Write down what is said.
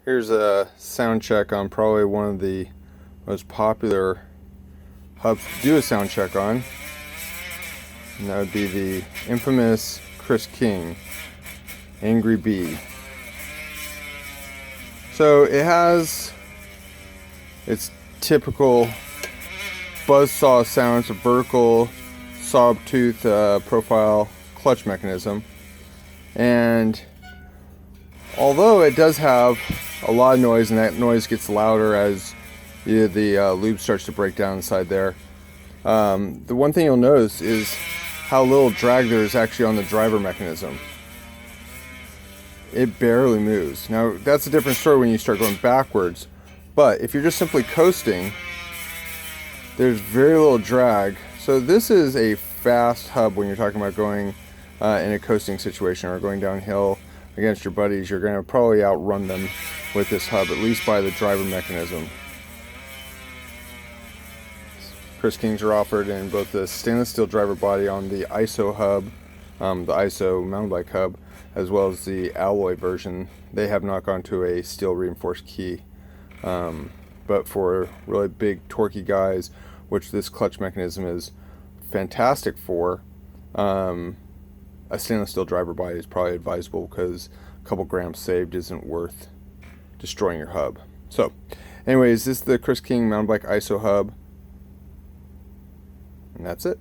Here's a sound check on probably one of the most popular hubs to do a sound check on, and that would be the infamous Chris King Angry Bee. So it has its typical buzzsaw sounds, a vertical sawtooth profile clutch mechanism, and although it does have a lot of noise, and that noise gets louder as the lube starts to break down inside there, the one thing you'll notice is how little drag there is actually on the driver mechanism. It barely moves. Now that's a different story when you start going backwards, but if you're just simply coasting, there's very little drag. So this is a fast hub when you're talking about going in a coasting situation or going downhill against your buddies. You're going to probably outrun them with this hub, at least by the driver mechanism. Chris Kings are offered in both the stainless steel driver body on the ISO hub, the ISO mountain bike hub, as well as the alloy version. They have not gone to a steel reinforced key. But for really big torquey guys, which this clutch mechanism is fantastic for, a stainless steel driver body is probably advisable, because a couple grams saved isn't worth destroying your hub. So anyways, this is the Chris King mountain bike ISO hub, and that's it.